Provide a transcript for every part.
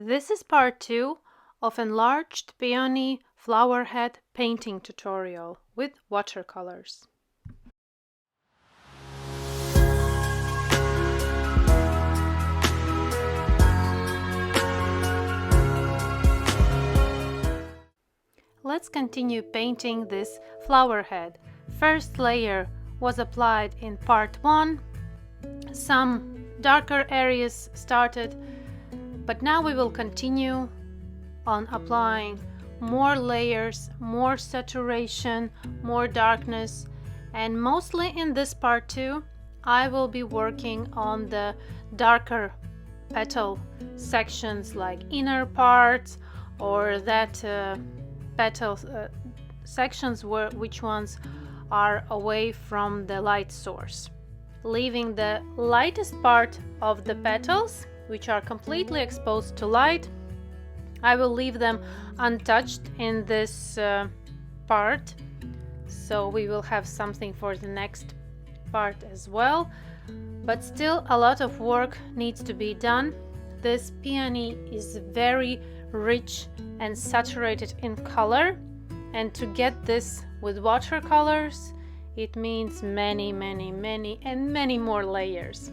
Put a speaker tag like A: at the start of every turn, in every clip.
A: This is part 2 of enlarged peony flower head painting tutorial with watercolors. Let's continue painting this flower head. First layer was applied in part 1. Some darker areas started, but now we will continue on applying more layers, more saturation, more darkness, and mostly in this part 2 I will be working on the darker petal sections, like inner parts or that petal sections which ones are away from the light source, leaving the lightest part of the petals which are completely exposed to light. I will leave them untouched in this part, so we will have something for the next part as well, but still a lot of work needs to be done. This peony is very rich and saturated in color, and to get this with watercolors it means many more layers.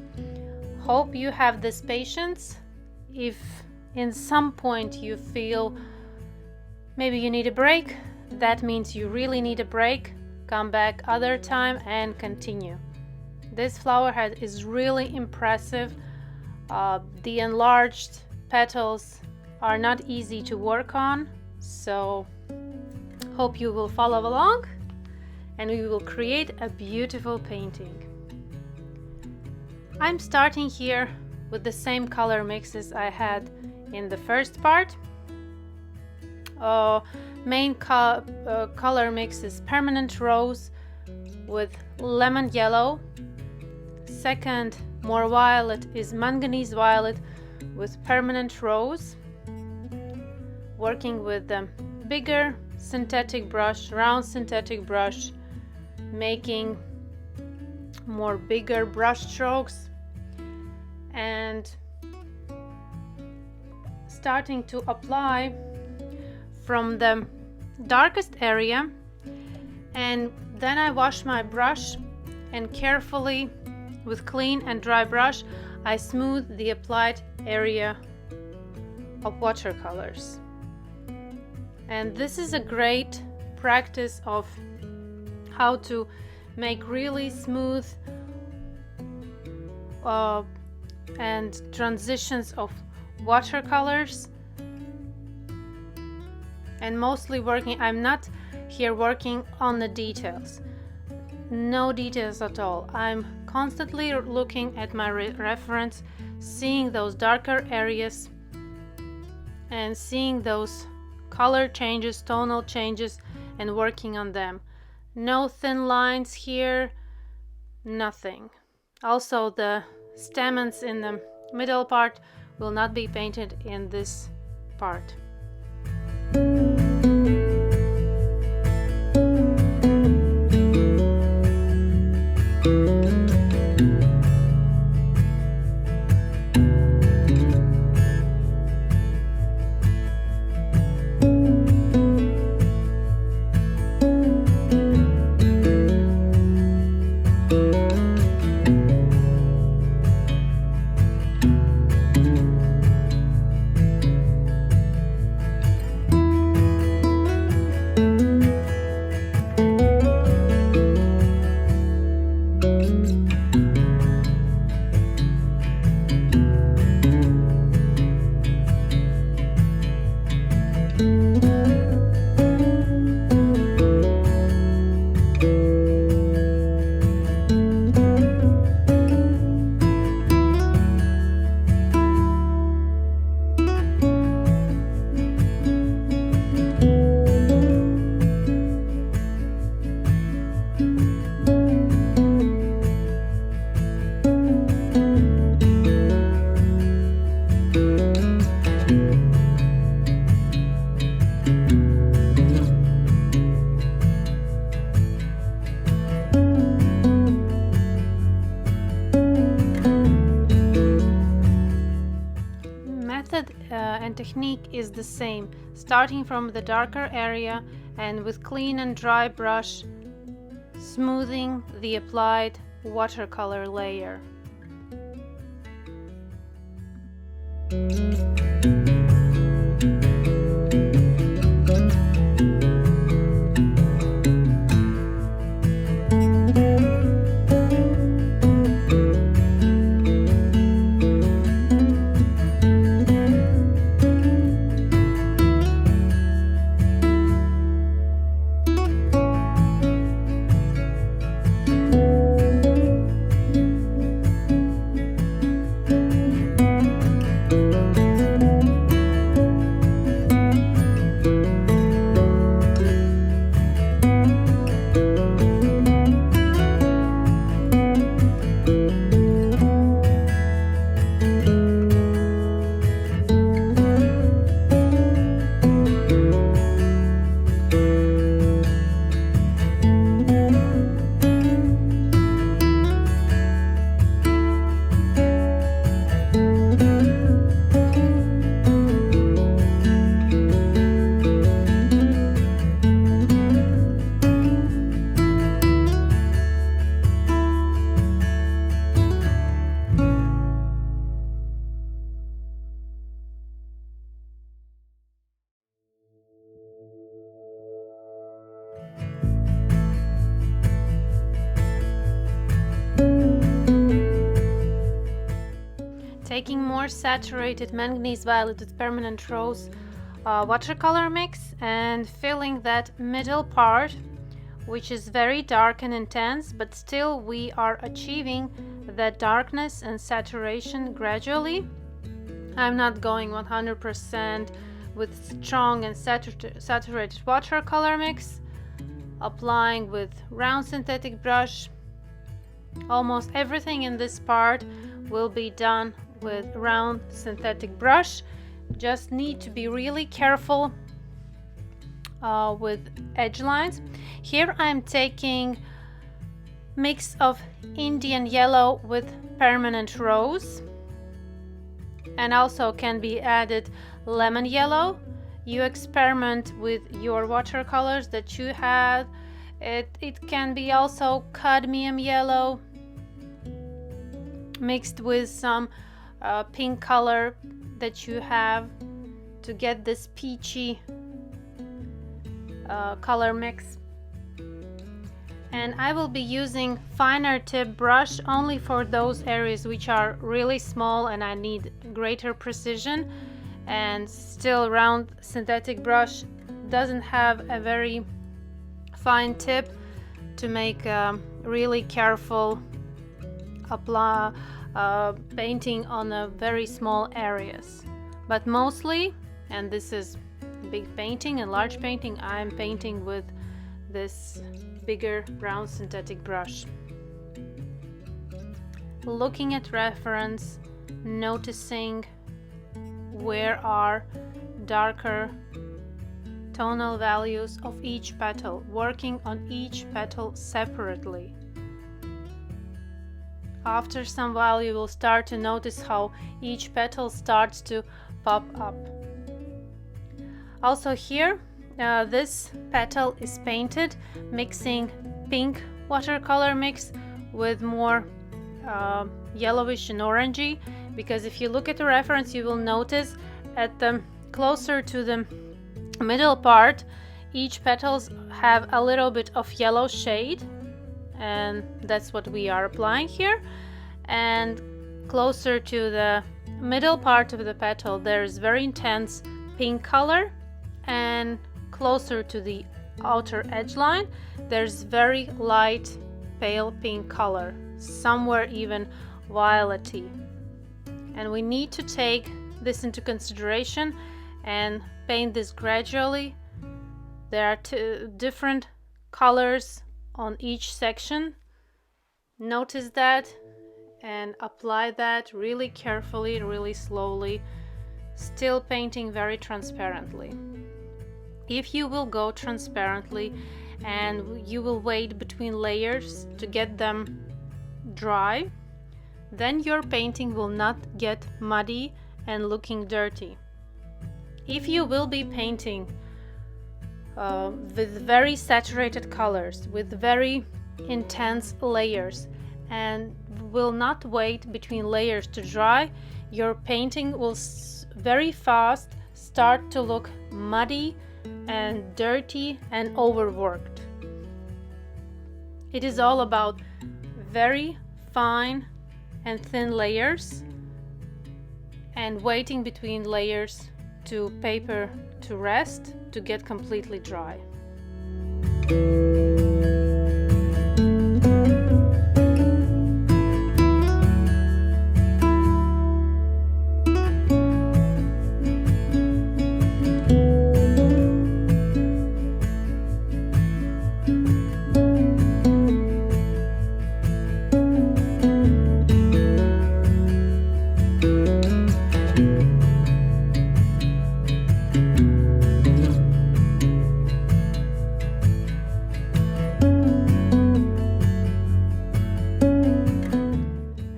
A: Hope you have this patience. If in some point you feel maybe you need a break, that means you really need a break. Come back other time and continue. This flower head is really impressive. The enlarged petals are not easy to work on, so hope you will follow along and we will create a beautiful painting. I'm starting here with the same color mixes I had in the first part. Main color mix is permanent rose with lemon yellow. Second, more violet, is manganese violet with permanent rose. Working with the bigger synthetic brush, round synthetic brush, making more bigger brush strokes and starting to apply from the darkest area, and then I wash my brush and carefully with clean and dry brush I smooth the applied area of watercolors. And this is a great practice of how to make really smooth and transitions of watercolors. And mostly I'm not here working on the details, no details at all. I'm constantly looking at my reference, seeing those darker areas and seeing those color changes, tonal changes, and working on them. No thin lines here, nothing. Also, the stamens in the middle part will not be painted in this part. technique is the same, starting from the darker area and with clean and dry brush smoothing the applied watercolor layer. Taking more saturated manganese violet with permanent rose watercolor mix and filling that middle part, which is very dark and intense, but still we are achieving that darkness and saturation gradually. I'm not going 100% with strong and saturated watercolor mix, applying with round synthetic brush. Almost everything in this part will be done with round synthetic brush. Just need to be really careful with edge lines. Here I'm taking mix of Indian yellow with permanent rose, and also can be added lemon yellow. You experiment with your watercolors that you have. It can be also cadmium yellow mixed with some pink color that you have to get this peachy color mix. And I will be using finer tip brush only for those areas which are really small and I need greater precision, and still round synthetic brush doesn't have a very fine tip to make really careful painting on a very small areas. But mostly, and this is big painting and large painting, I'm painting with this bigger round synthetic brush. Looking at reference, noticing where are darker tonal values of each petal, working on each petal separately. After some while you will start to notice how each petal starts to pop up. Also here, this petal is painted mixing pink watercolor mix with more yellowish and orangey, because if you look at the reference you will notice at the closer to the middle part each petals have a little bit of yellow shade, and that's what we are applying here. And closer to the middle part of the petal there is very intense pink color, and closer to the outer edge line there's very light pale pink color, somewhere even violety. And we need to take this into consideration and paint this gradually. There are two different colors on each section. Notice that and apply that really carefully, really slowly, still painting very transparently. If you will go transparently and you will wait between layers to get them dry, then your painting will not get muddy and looking dirty. If you will be painting with very saturated colors, with very intense layers, and will not wait between layers to dry, your painting will very fast start to look muddy and dirty and overworked. It is all about very fine and thin layers and waiting between layers to paper to rest to get completely dry.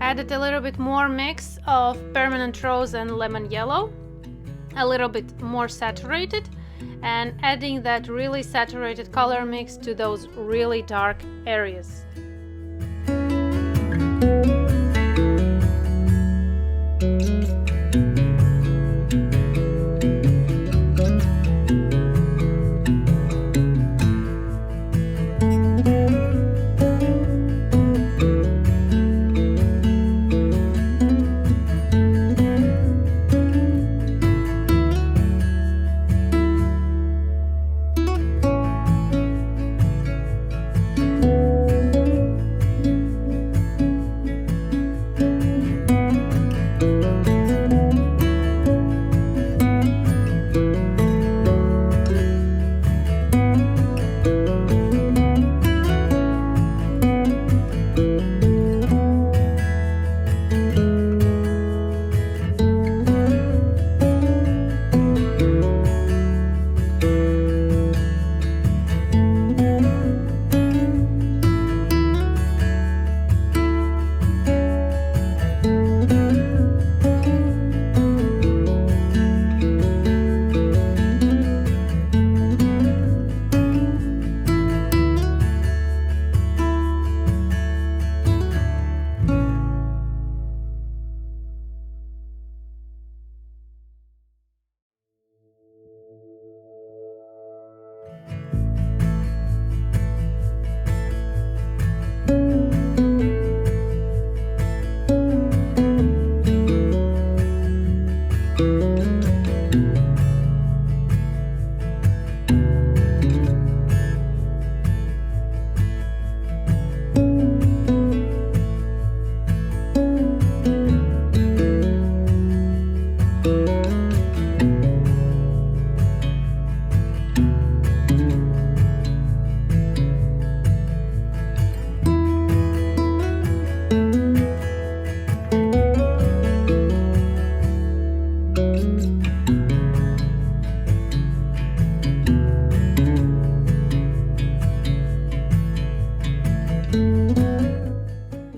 A: Added a little bit more mix of permanent rose and lemon yellow, a little bit more saturated, and adding that really saturated color mix to those really dark areas.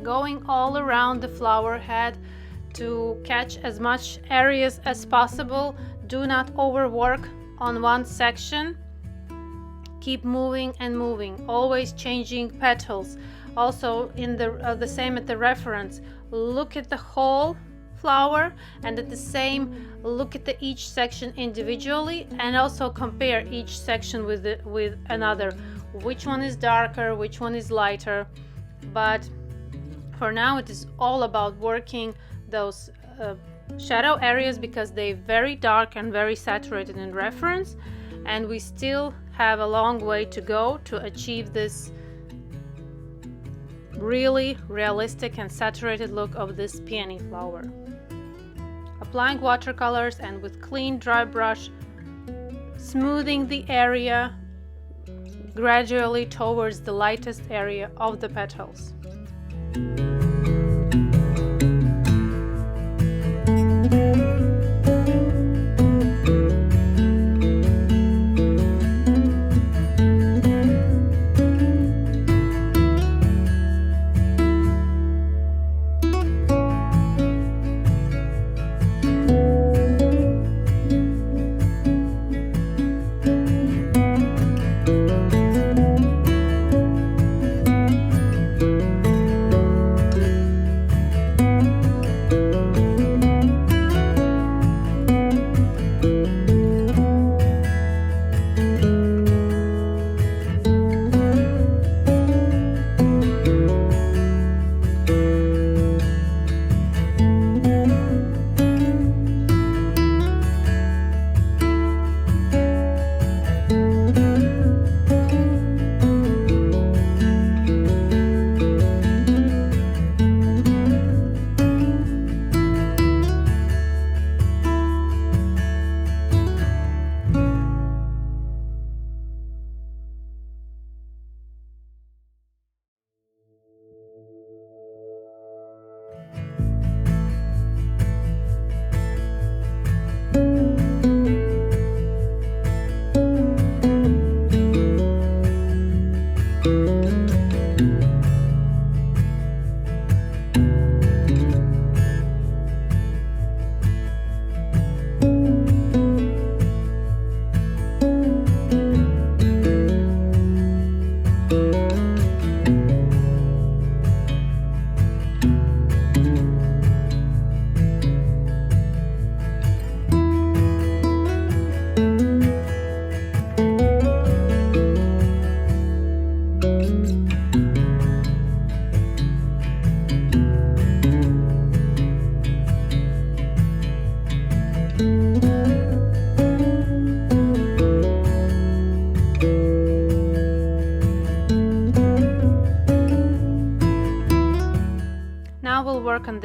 A: Going all around the flower head to catch as much areas as possible. Do not overwork on one section. Keep moving and moving, always changing petals. Also in the same at the reference, look at the whole flower, and at the same look at each section individually, and also compare each section with another, which one is darker, which one is lighter. But for now it is all about working those shadow areas because they're very dark and very saturated in reference, and we still have a long way to go to achieve this really realistic and saturated look of this peony flower. Applying watercolors and with clean dry brush, smoothing the area gradually towards the lightest area of the petals.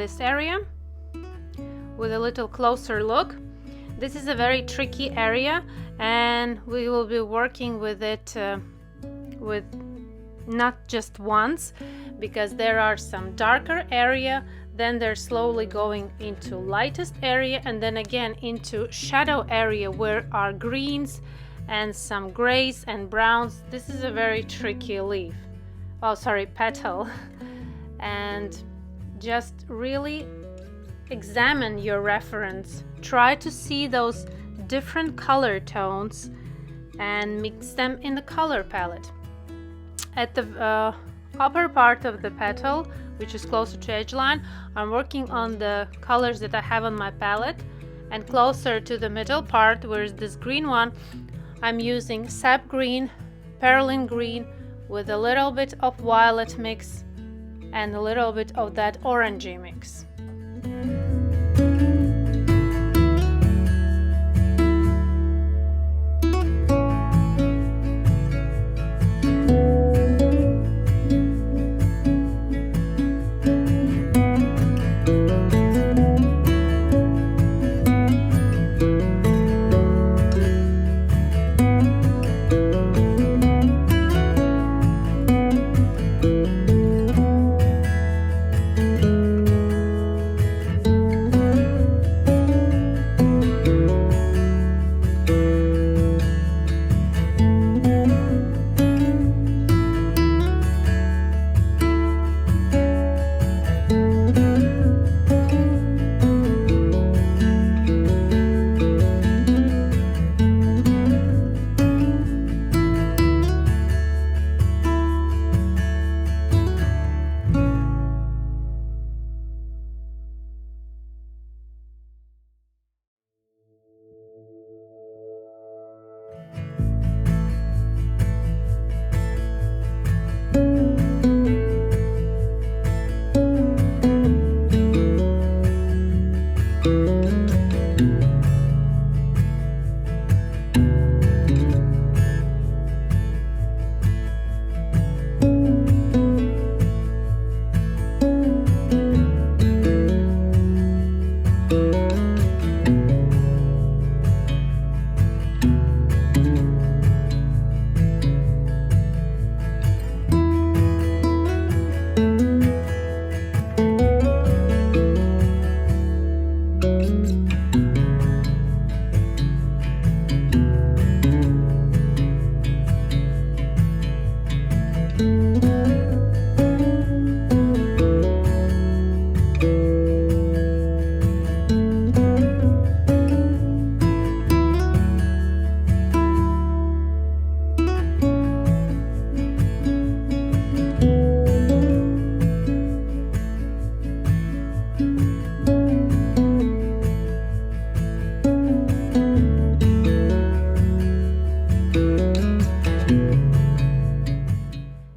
A: this area with a little closer look. This is a very tricky area, and we will be working with it with not just once, because there are some darker area, then they're slowly going into lightest area, and then again into shadow area where are greens and some grays and browns. This is a very tricky leaf, oh sorry, petal. And just really examine your reference, try to see those different color tones and mix them in the color palette. At the upper part of the petal, which is closer to edge line, I'm working on the colors that I have on my palette, and closer to the middle part, where is this green one, I'm using sap green, perlin green with a little bit of violet mix and a little bit of that orangey mix.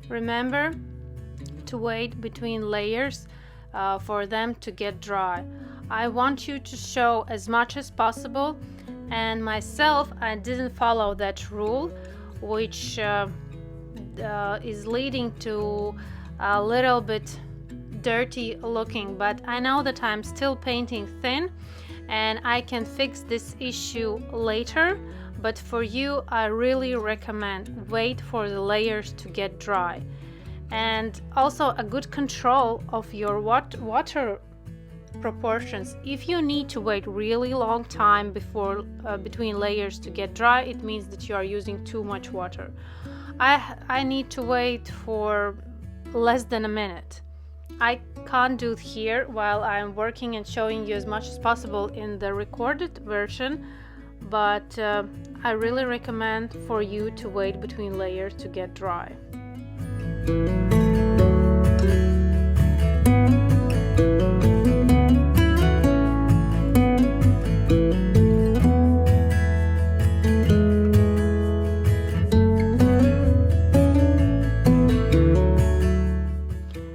A: Remember to wait between layers for them to get dry. I want you to show as much as possible, and myself, I didn't follow that rule, which is leading to a little bit dirty looking, but I know that I'm still painting thin and I can fix this issue later. But for you, I really recommend wait for the layers to get dry. And also a good control of your water proportions. If you need to wait really long time before between layers to get dry, it means that you are using too much water. I need to wait for less than a minute. I can't do it here while I'm working and showing you as much as possible in the recorded version, but I really recommend for you to wait between layers to get dry.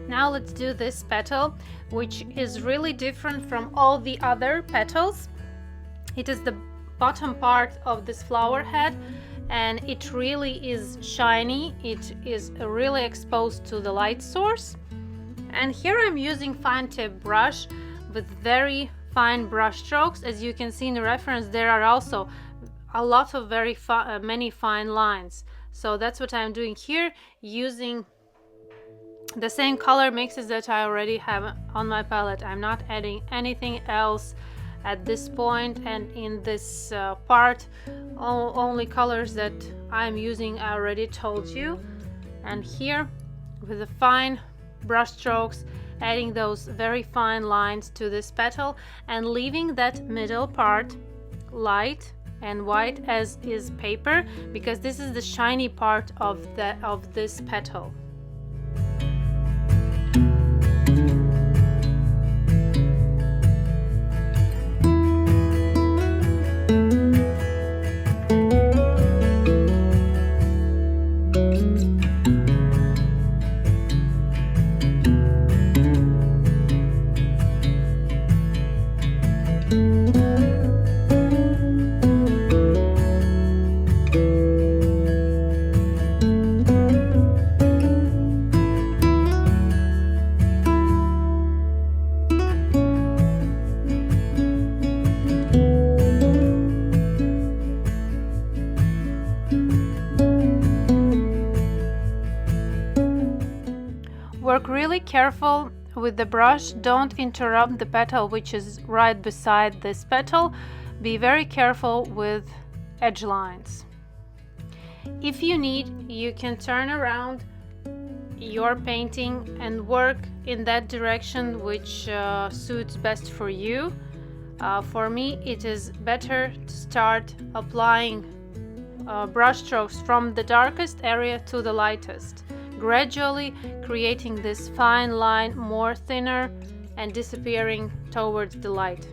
A: Now let's do this petal, which is really different from all the other petals. It is the bottom part of this flower head, and it really is shiny. It is really exposed to the light source. And here I'm using fine tip brush with very fine brush strokes. As you can see in the reference, there are also a lot of many fine lines. So that's what I'm doing here, using the same color mixes that I already have on my palette. I'm not adding anything else at this point, and in this part, only colors that I'm using I already told you. And here, with the fine brush strokes, adding those very fine lines to this petal and leaving that middle part light and white as is paper, because this is the shiny part of this petal. Work really careful with the brush. Don't interrupt the petal which is right beside this petal. Be very careful with edge lines. If you need, you can turn around your painting and work in that direction which suits best for you. For me, it is better to start applying brush strokes from the darkest area to the lightest, gradually creating this fine line more thinner and disappearing towards the light.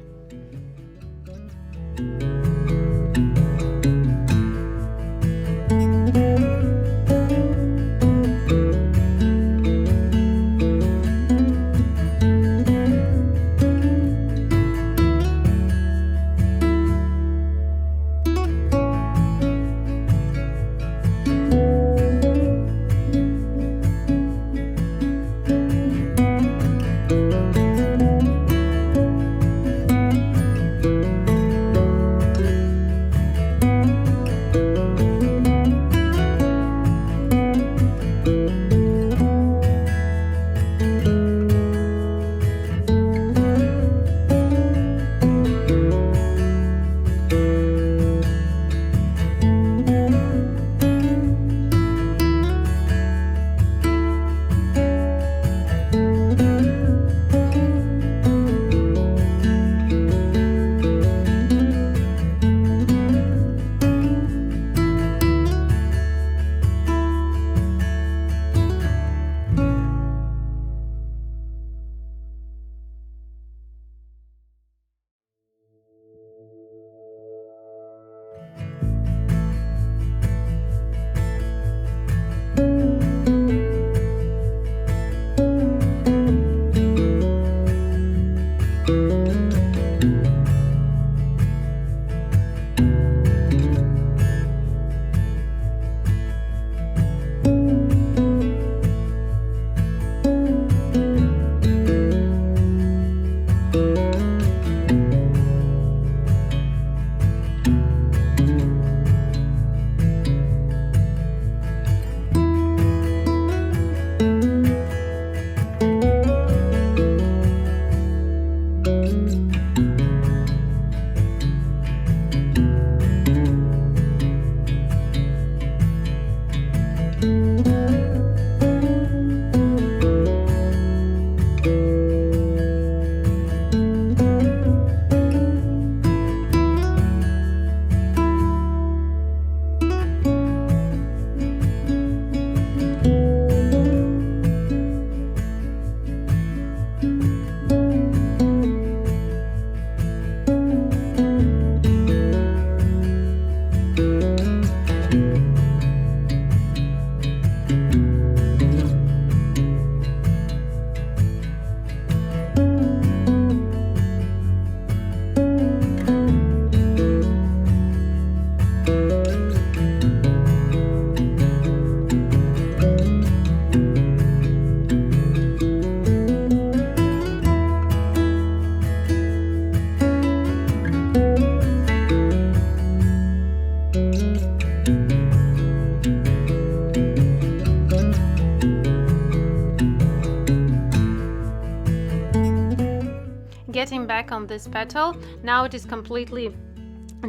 A: painting back on this petal. Now it is completely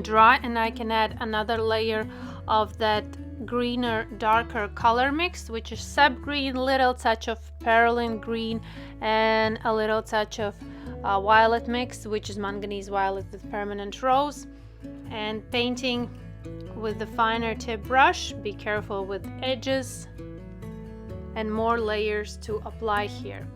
A: dry and I can add another layer of that greener, darker color mix, which is sap green, little touch of perylene green, and a little touch of violet mix, which is manganese violet with permanent rose. And painting with the finer tip brush. Be careful with edges, and more layers to apply here.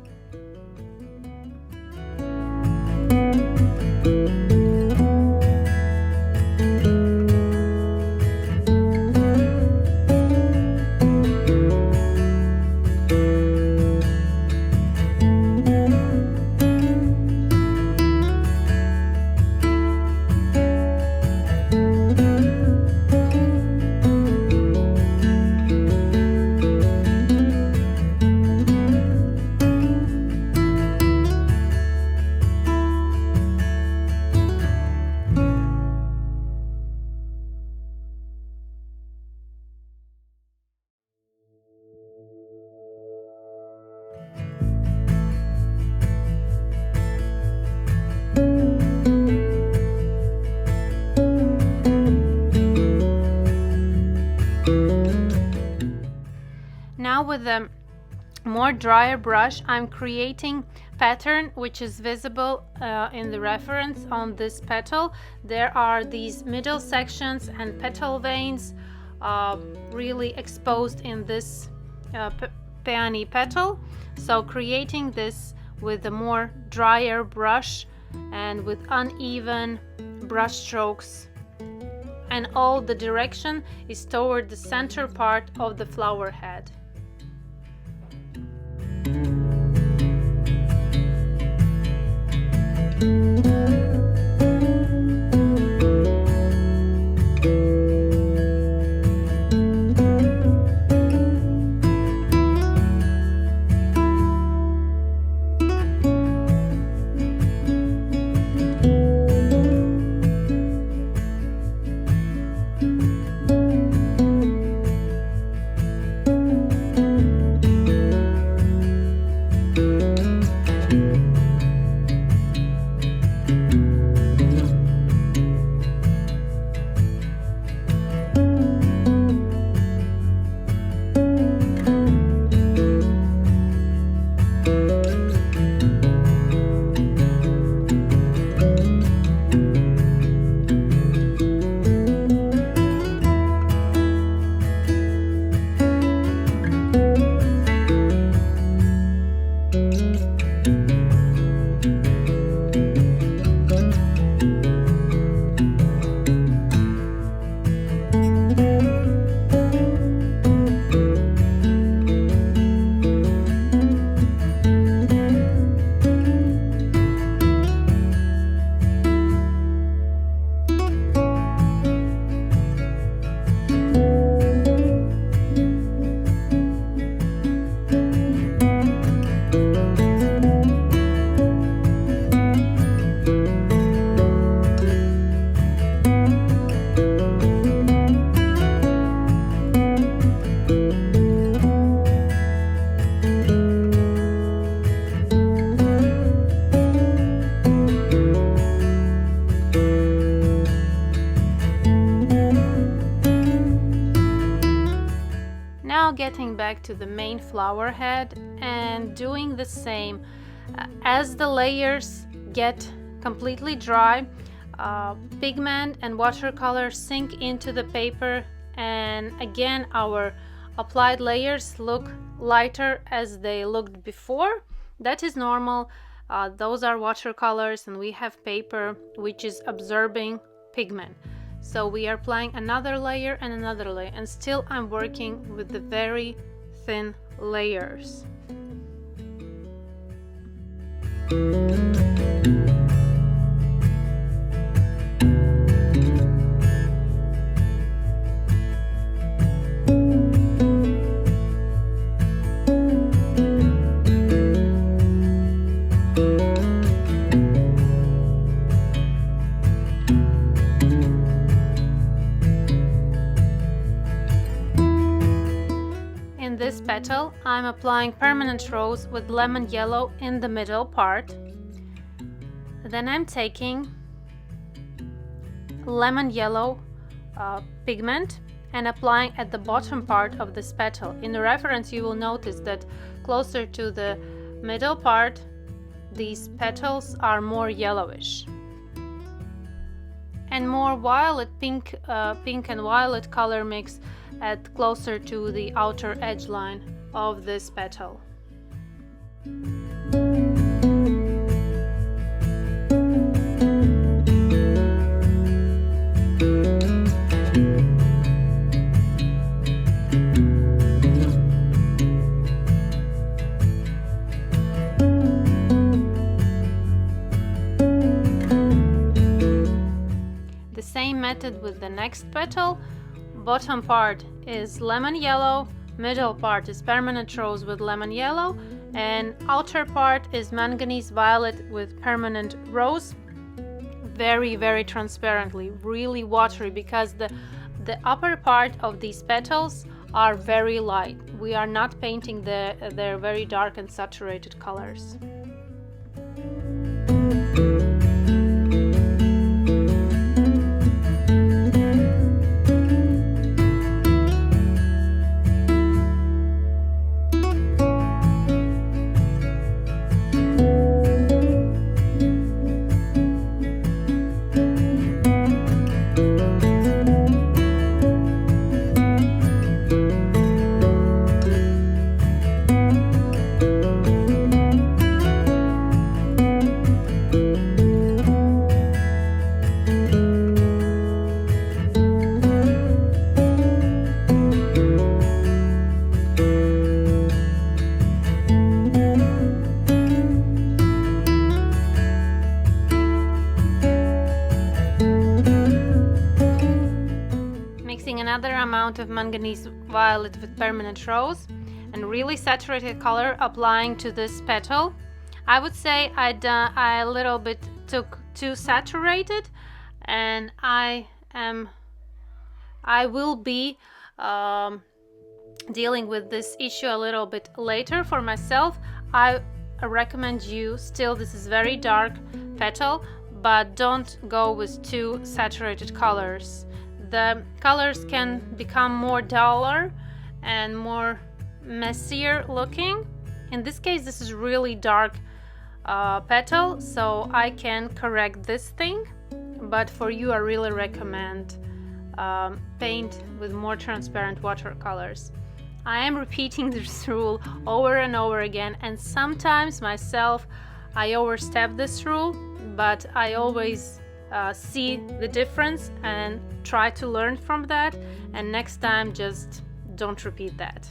A: Now with a more drier brush, I'm creating pattern which is visible in the reference on this petal. There are these middle sections and petal veins really exposed in this peony petal. So creating this with a more drier brush and with uneven brush strokes, and all the direction is toward the center part of the flower head. Getting back to the main flower head and doing the same. As the layers get completely dry, pigment and watercolor sink into the paper, and again our applied layers look lighter as they looked before. That is normal. Those are watercolors and we have paper which is absorbing pigment. So we are applying another layer and another layer, and still I'm working with the very thin layers. This petal, I'm applying permanent rose with lemon yellow in the middle part. Then I'm taking lemon yellow pigment and applying at the bottom part of this petal. In the reference you will notice that closer to the middle part these petals are more yellowish, and more violet pink and violet color mix at closer to the outer edge line of this petal. The same method with the next petal. Bottom part is lemon yellow, middle part is permanent rose with lemon yellow, and outer part is manganese violet with permanent rose. Very, very transparently, really watery, because the upper part of these petals are very light. We are not painting their very dark and saturated colors. Another amount of manganese violet with permanent rose and really saturated color applying to this petal. I would say I a little bit took too saturated, and I will be dealing with this issue a little bit later for myself. I recommend you still, this is very dark petal, but don't go with too saturated colors. The colors can become more duller and more messier looking. In this case, this is really dark petal, so I can correct this thing, but for you I really recommend paint with more transparent watercolors. I am repeating this rule over and over again, and sometimes myself I overstep this rule, but I always see the difference and try to learn from that, and next time just don't repeat that.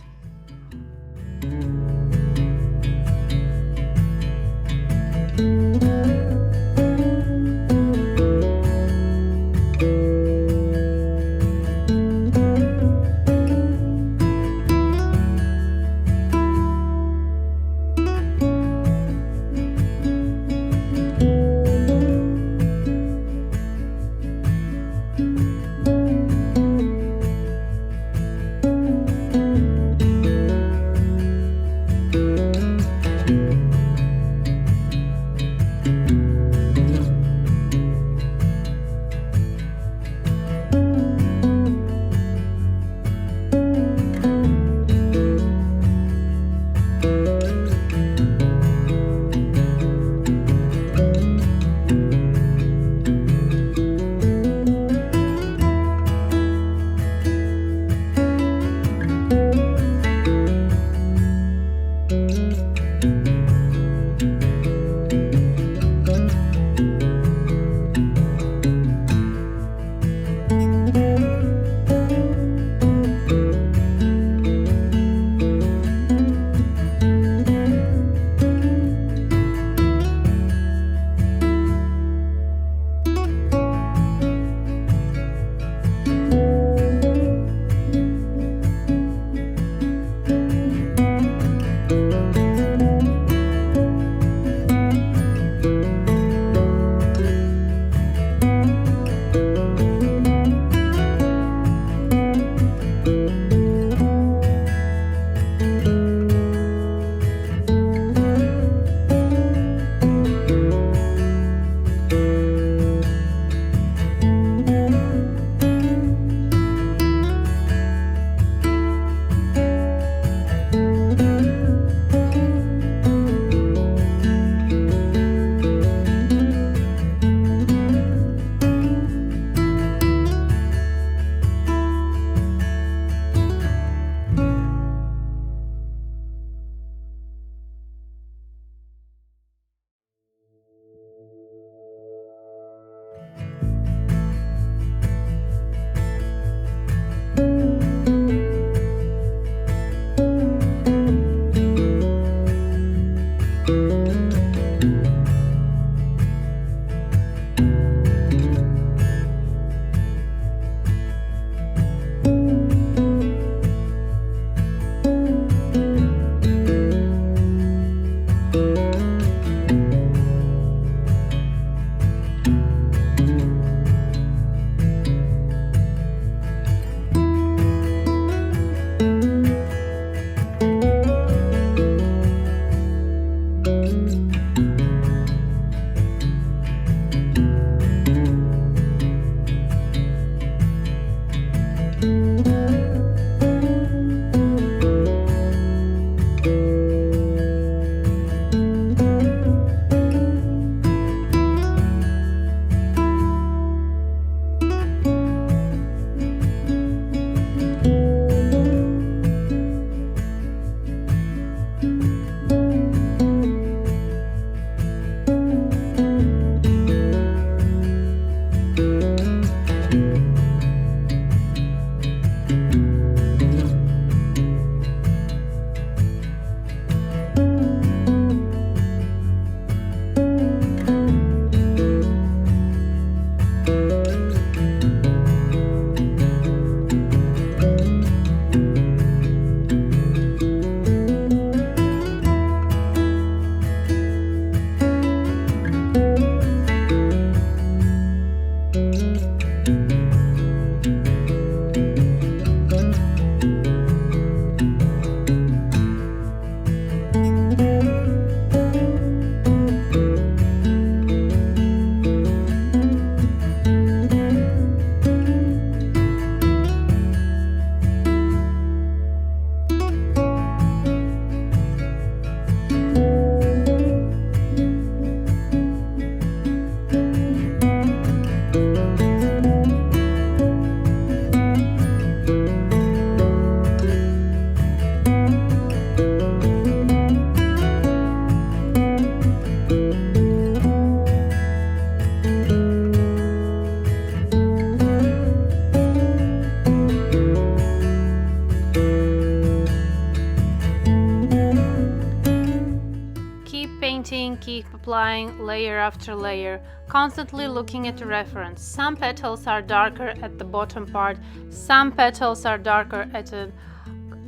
A: Keep applying layer after layer, constantly looking at the reference. Some petals are darker at the bottom part, some petals are darker at the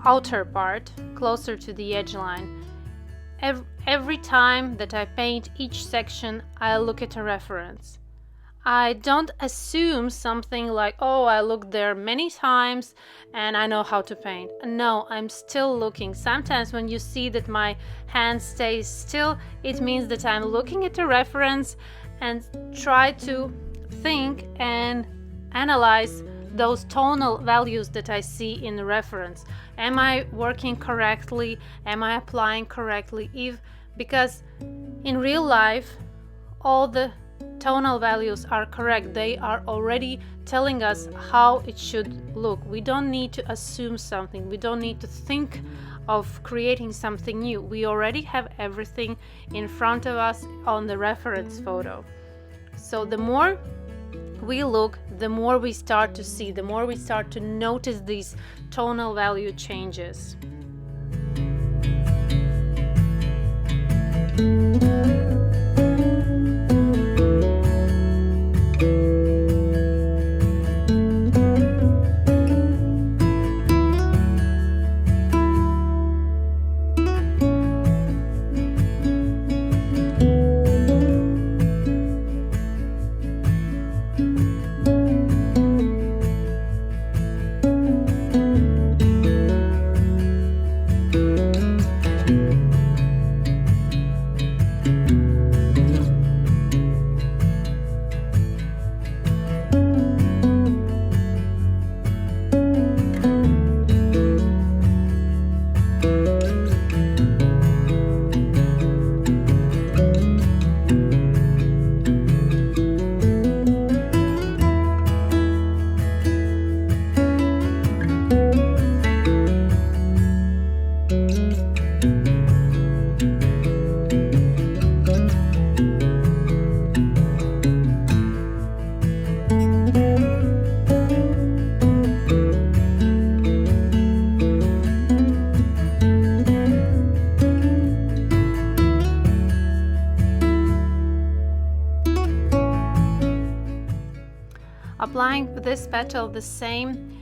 A: outer part, closer to the edge line. Every time that I paint each section, I look at a reference. I don't assume something like, oh, I looked there many times and I know how to paint. No, I'm still looking. Sometimes when you see that my hand stays still, it means that I'm looking at a reference and try to think and analyze those tonal values that I see in the reference. Am I working correctly? Am I applying correctly? Because in real life, all the tonal values are correct. They are already telling us how it should look. We don't need to assume something. We don't need to think of creating something new. We already have everything in front of us on the reference photo. So the more we look, the more we start to see, the more we start to notice these tonal value changes. Applying this petal the same.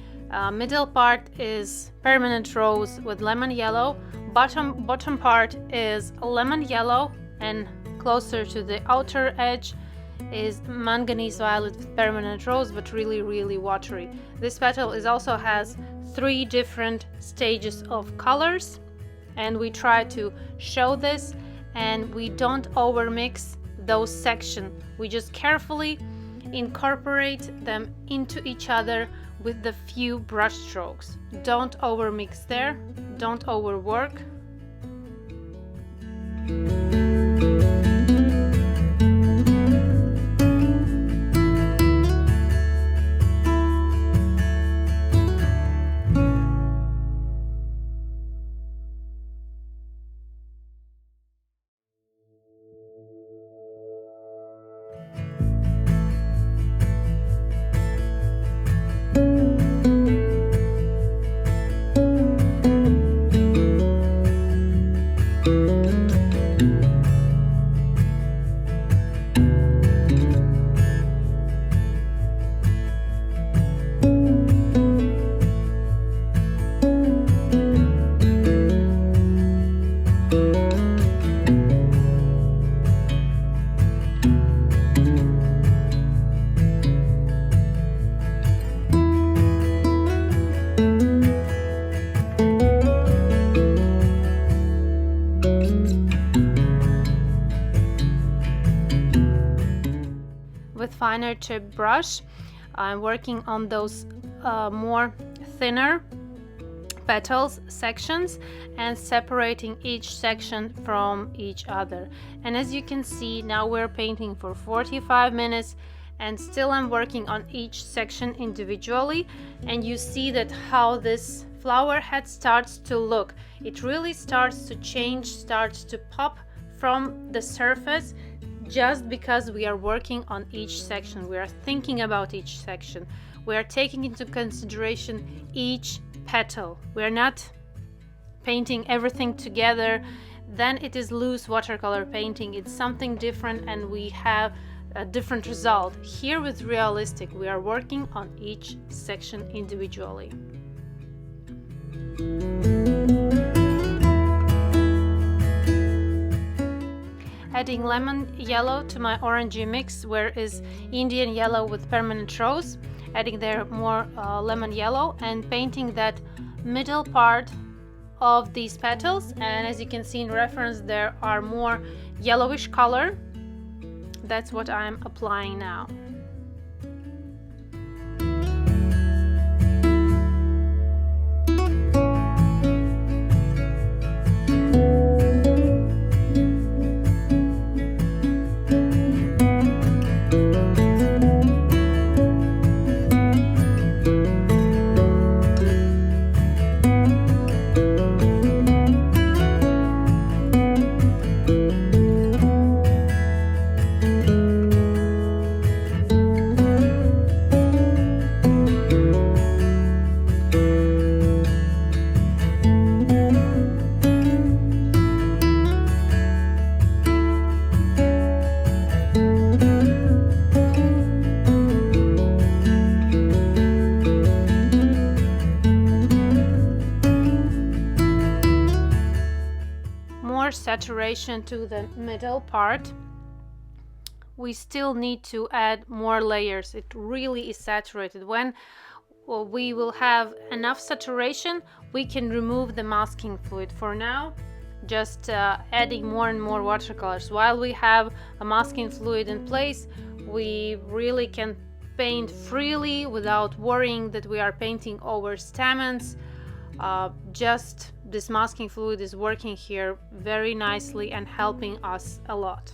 A: Middle part is permanent rose with lemon yellow. Bottom part is lemon yellow, and closer to the outer edge is manganese violet with permanent rose, but really watery. This petal also has 3 different stages of colors, and we try to show this, and we don't overmix those sections. We just carefully incorporate them into each other with the few brush strokes. Don't overmix there, don't overwork. With finer tip brush, I'm working on those more thinner petals sections and separating each section from each other. And as you can see, now we're painting for 45 minutes and still I'm working on each section individually, and you see that how this flower head starts to look. It really starts to change, starts to pop from the surface, just because we are working on each section. We are thinking about each section. We are taking into consideration each petal. We are not painting everything together. Then it is loose watercolor painting. It's something different and we have a different result. Here with realistic, we are working on each section individually. Adding lemon yellow to my orangey mix, where is Indian yellow with permanent rose, adding there more lemon yellow and painting that middle part of these petals. And as you can see in reference, there are more yellowish color. That's what I'm applying now. Saturation to the middle part. We still need to add more layers. It really is saturated. When we will have enough saturation, we can remove the masking fluid. For now, just adding more and more watercolors. While we have a masking fluid in place, we really can paint freely without worrying that we are painting over stamens. Just this masking fluid is working here very nicely and helping us a lot.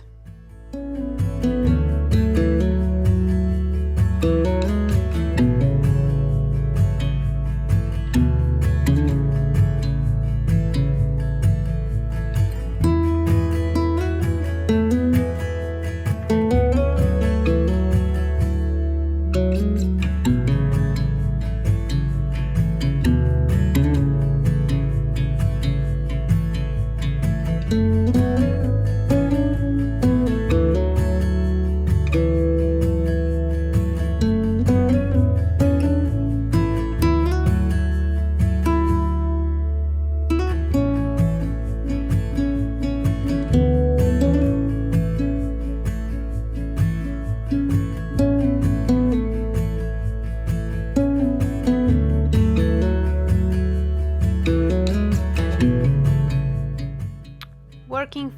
A: Working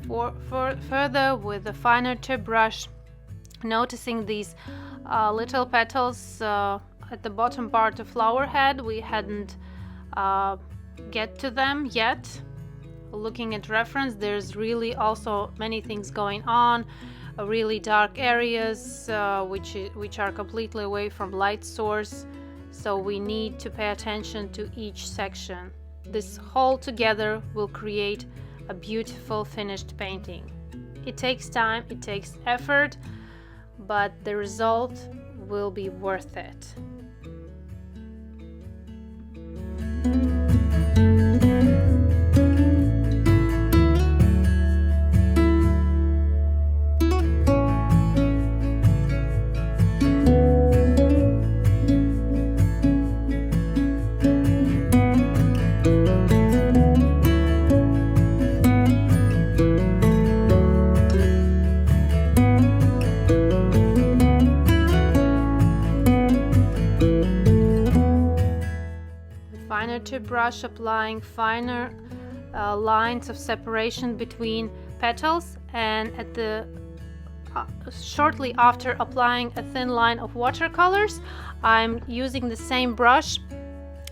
A: further with the finer tip brush, noticing these little petals at the bottom part of flower head, we hadn't get to them yet. Looking at reference, there's really also many things going on, really dark areas which are completely away from light source, so we need to pay attention to each section. This whole together will create a beautiful finished painting. It takes time, it takes effort, but the result will be worth it. Finer brush, applying finer lines of separation between petals, and at the shortly after applying a thin line of watercolors, I'm using the same brush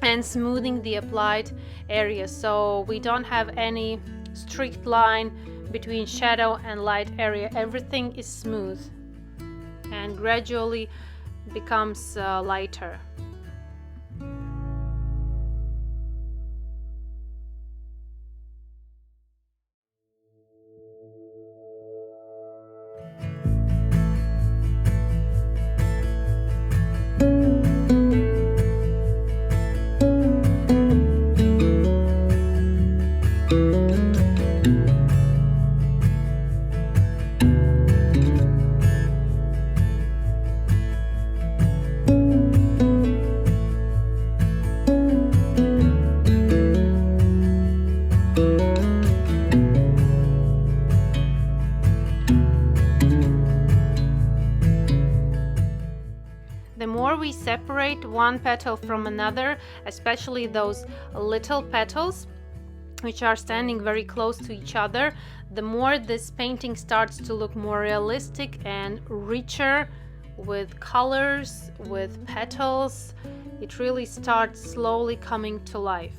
A: and smoothing the applied area, so we don't have any strict line between shadow and light area. Everything is smooth and gradually becomes lighter. The more we separate one petal from another, especially those little petals which are standing very close to each other, the more this painting starts to look more realistic and richer with colors, with petals. It really starts slowly coming to life.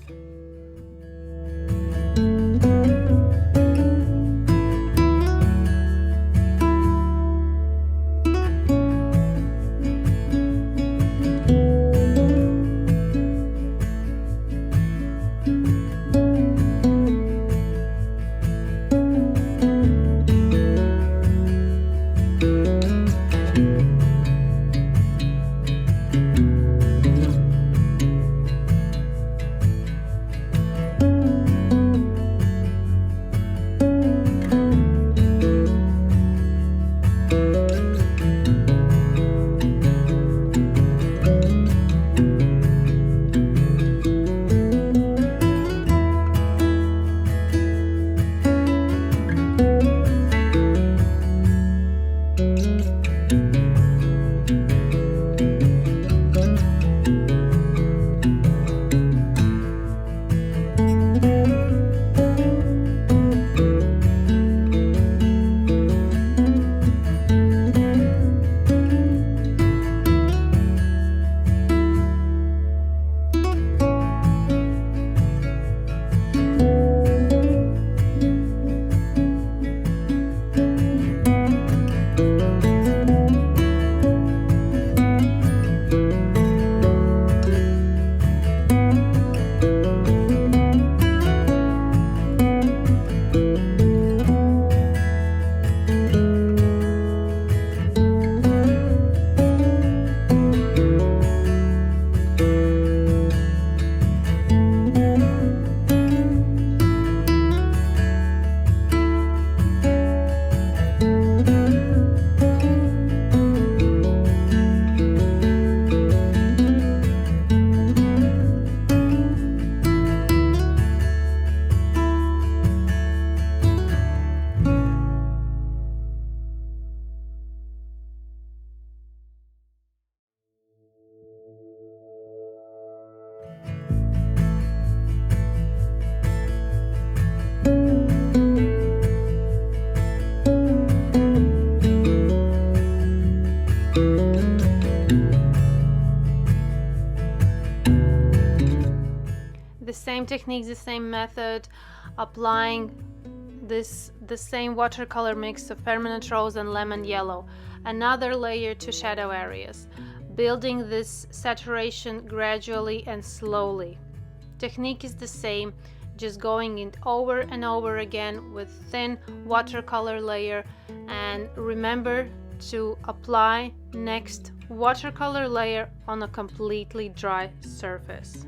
A: same technique, the same method, applying the same watercolor mix of permanent rose and lemon yellow, another layer to shadow areas, building this saturation gradually and slowly. Technique is the same, just going it over and over again with thin watercolor layer, and remember to apply next watercolor layer on a completely dry surface.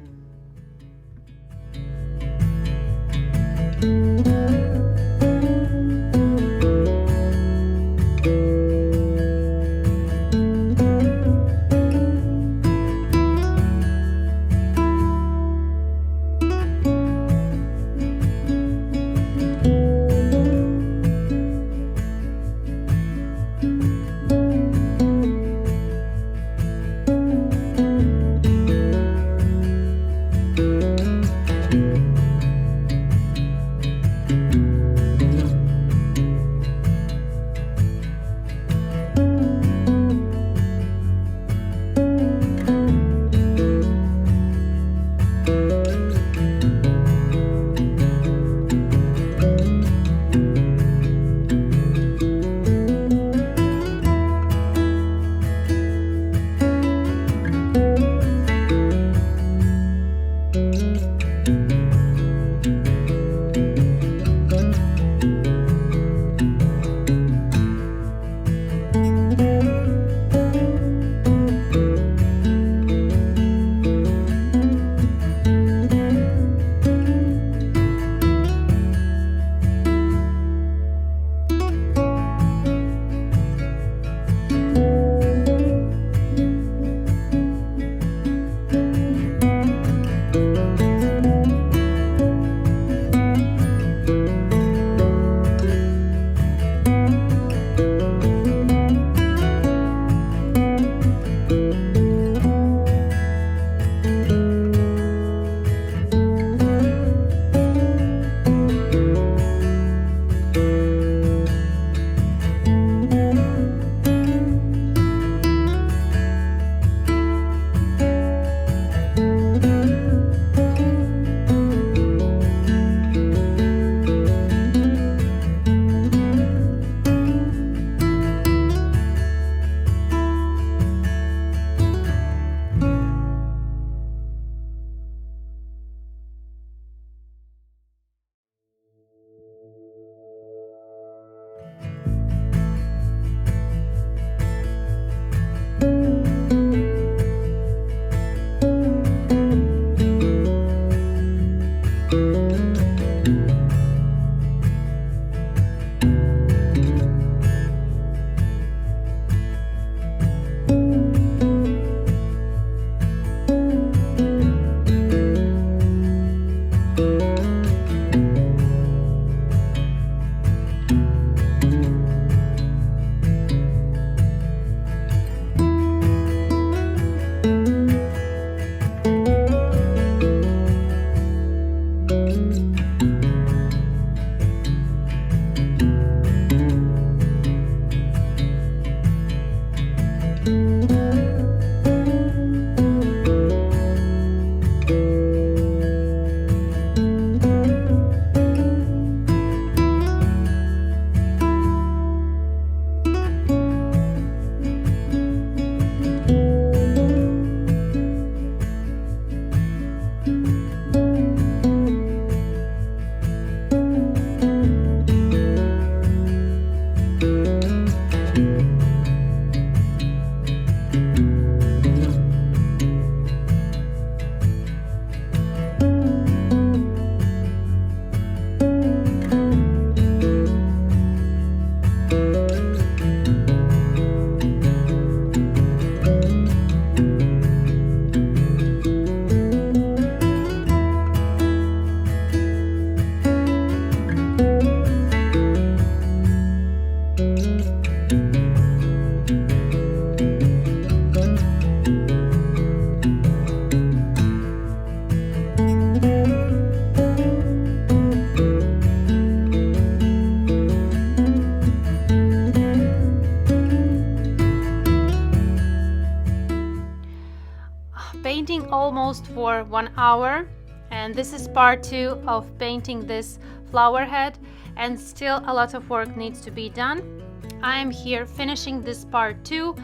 A: Painting almost for 1 hour. And this is part 2 of painting this flower head, and still a lot of work needs to be done. I am here finishing this part 2.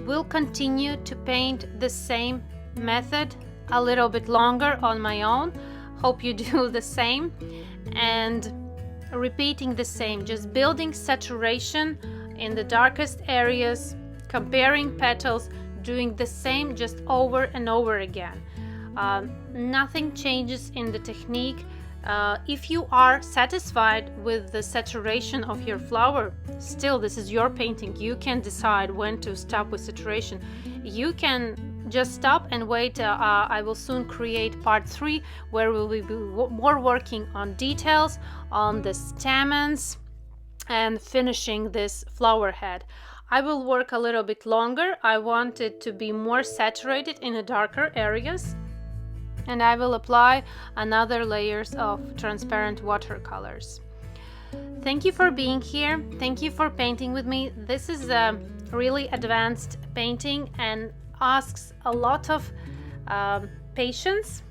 A: We'll continue to paint the same method a little bit longer on my own. Hope you do the same, and repeating the same, just building saturation in the darkest areas, comparing petals, doing the same just over and over again. Nothing changes in the technique. If you are satisfied with the saturation of your flower, still this is your painting. You can decide when to stop with saturation. You can just stop and wait. I will soon create part 3 where we will be more working on details, on the stamens, and finishing this flower head. I will work a little bit longer. I want it to be more saturated in the darker areas, and I will apply another layers of transparent watercolors. Thank you for being here. Thank you for painting with me. This is a really advanced painting and asks a lot of patience,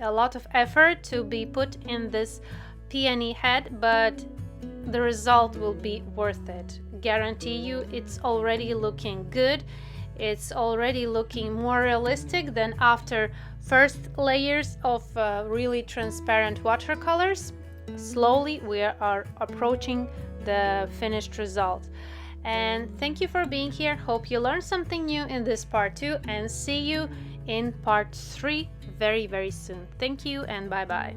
A: a lot of effort to be put in this peony head, but the result will be worth it. Guarantee you, it's already looking good. It's already looking more realistic than after first layers of really transparent watercolors. Slowly we are approaching the finished result. And thank you for being here. Hope you learned something new in this part 2, and see you in part 3 very, very soon. Thank you and bye-bye.